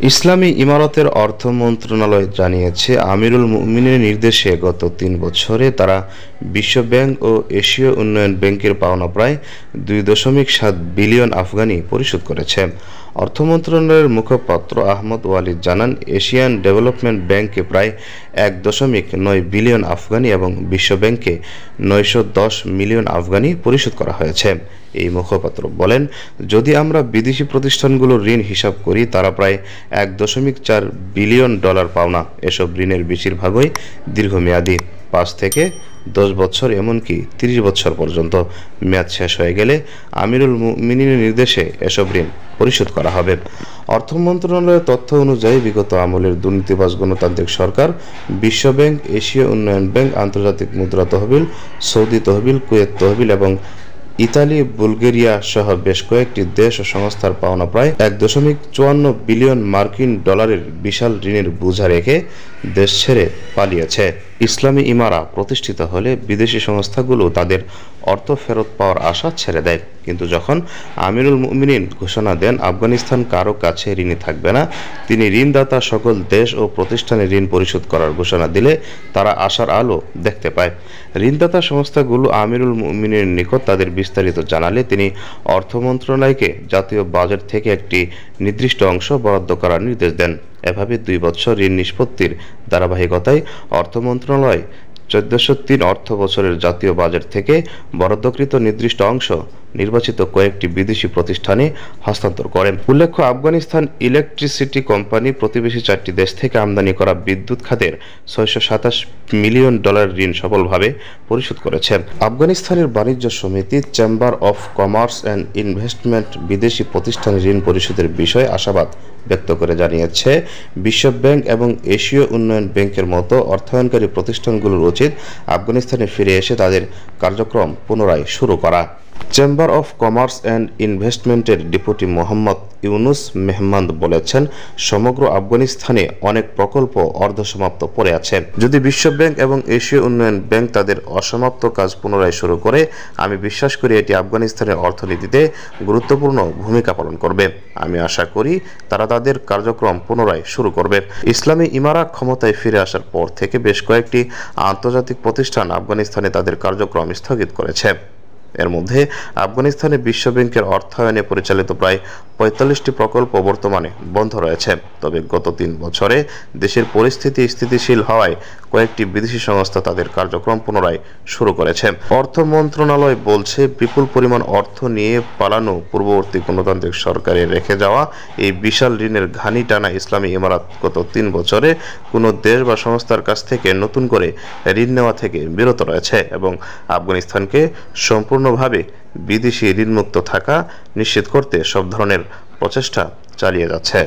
ইসলামী ইমারতের অর্থ মন্ত্রণালয় জানিয়েছে, আমিরুল মুমিনের নির্দেশে গত ৩ বছরে তারা বিশ্ব ব্যাংক ও এশীয় উন্নয়ন ব্যাংকের পাওনা প্রায় ২.৭ বিলিয়ন আফগানি পরিশোধ করেছে। অর্থ মন্ত্রণালয়ের মুখপাত্র আহমদ ওয়ালিদ জানান, এশিয়ান ডেভেলপমেন্ট ব্যাংকে প্রায় ১.৯ বিলিয়ন আফগানি এবং বিশ্ব ব্যাংকে ৯১০ মিলিয়ন আফগানি পরিশোধ করা হয়েছে। এই মুখপাত্র বলেন, যদি আমরা বিদেশি প্রতিষ্ঠানগুলোর ঋণ হিসাব করি, তারা প্রায় $১.৪ বিলিয়ন পাওনা। এসব ঋণের বেশিরভাগই দীর্ঘমেয়াদী, ৫ থেকে ১০ বছর, এমনকি ৩০ বছর পর্যন্ত। মেয়াদ শেষ হয়ে গেলে আমিরুল মুমিনের নির্দেশে এসব ঋণ পরিশোধ করা হবে। অর্থ মন্ত্রণালয়ের তথ্য অনুযায়ী বিগত আমলের দুর্নীতিবাজ গণতান্ত্রিক সরকার বিশ্ব ব্যাংক, এশীয় উন্নয়ন ব্যাংক, আন্তর্জাতিক মুদ্রা তহবিল, সৌদি তহবিল, কুয়েত তহবিল এবং ইতালি, বুলগেরিয়া সহ বেশ কয়েকটি দেশ ও সংস্থার পাওনা প্রায় $১.৫৪ বিলিয়ন মার্কিন ডলারের বিশাল ঋণের বোঝা রেখে দেশ ছেড়ে পালিয়েছে। ইসলামী ইমারা প্রতিষ্ঠিত হলে বিদেশি সংস্থাগুলো তাদের অর্থ ফেরত পাওয়ার আশা ছেড়ে দেয়। কিন্তু যখন আমিরুল মুমিনিন ঘোষণা দেন আফগানিস্তান কারো কাছে ঋণী থাকবে না, তিনি ঋণদাতা সকল দেশ ও প্রতিষ্ঠানে ঋণ পরিশোধ করার ঘোষণা দিলে তারা আশার আলো দেখতে পায়। ঋণদাতা সংস্থাগুলো আমিরুল মুমিনের নিকট তাদের বিস্তারিত জানালে তিনি অর্থ মন্ত্রণালয়কে জাতীয় বাজেট থেকে একটি নির্দিষ্ট অংশ বরাদ্দ করার নির্দেশ দেন। এভাবে ২ বছর ঋণ নিষ্পত্তির ধারাবাহিকতায় অর্থ মন্ত্রণালয় ১৪০৩ অর্থ বছরের জাতীয় বাজেট থেকে বরাদ্দকৃত নির্দিষ্ট অংশ নির্বাচিত কয়েকটি বিদেশি প্রতিষ্ঠানে হস্তান্তর করে। উল্লেখ্য, আফগানিস্তান ইলেকট্রিসিটি কোম্পানি প্রতিবেশী ৪টি দেশ থেকে আমদানি করা বিদ্যুৎ খাতের $৬২৭ মিলিয়ন ঋণ সফলভাবে পরিশোধ করেছে। আফগানিস্তানের বাণিজ্য সমিতি chamber of commerce and investment বিদেশি প্রতিষ্ঠানে ঋণ পরিশোধের বিষয়ে আশাবাদ ব্যক্ত করে জানিয়েছে, বিশ্ব ব্যাংক এবং এশীয় উন্নয়ন ব্যাংকের মতো অর্থায়নকারী প্রতিষ্ঠানগুলোর উচিত আফগানিস্তানে ফিরে এসে তাদের কার্যক্রম পুনরায় শুরু করা। চেম্বার অফ কমার্স অ্যান্ড ইনভেস্টমেন্টের ডেপুটি মোহাম্মদ ইউনুস মেহমাদ বলেছেন, সমগ্র আফগানিস্তানে অনেক প্রকল্প অর্ধসমাপ্ত পড়ে আছে। যদি বিশ্ব ব্যাংক এবং এশীয় উন্নয়ন ব্যাংক তাদের অসমাপ্ত কাজ পুনরায় শুরু করে, আমি বিশ্বাস করি এটি আফগানিস্তানের অর্থনীতিতে গুরুত্বপূর্ণ ভূমিকা পালন করবে। আমি আশা করি তারা তাদের কার্যক্রম পুনরায় শুরু করবে। ইসলামী ইমারা ক্ষমতায় ফিরে আসার পর থেকে বেশ কয়েকটি আন্তর্জাতিক প্রতিষ্ঠান আফগানিস্তানে তাদের কার্যক্রম স্থগিত করেছে। এর মধ্যে আফগানিস্তানে বিশ্ব ব্যাংকের অর্থায়নে পরিচালিত প্রায় ৪৫টি প্রকল্প বর্তমানে বন্ধ রয়েছে। তবে গত ৩ বছরে দেশের পরিস্থিতি স্থিতিশীল হওয়ায় কয়েকটি বিদেশি সংস্থা তাদের কার্যক্রম পুনরায় শুরু করেছে। অর্থ মন্ত্রণালয় বলছে, বিপুল পরিমাণ অর্থ নিয়ে পালানো পূর্ববর্তী গণতান্ত্রিক সরকারের রেখে যাওয়া এই বিশাল ঋণের ঘানি টানা ইসলামী ইমারাত গত ৩ বছরে কোনো দেশ বা সংস্থার কাছ থেকে নতুন করে ঋণ নেওয়া থেকে বিরত রয়েছে এবং আফগানিস্তানকে সম্পূর্ণভাবে বিদেশি ঋণমুক্ত থাকা নিশ্চিত করতে সব ধরনের প্রচেষ্টা চালিয়ে যাচ্ছে।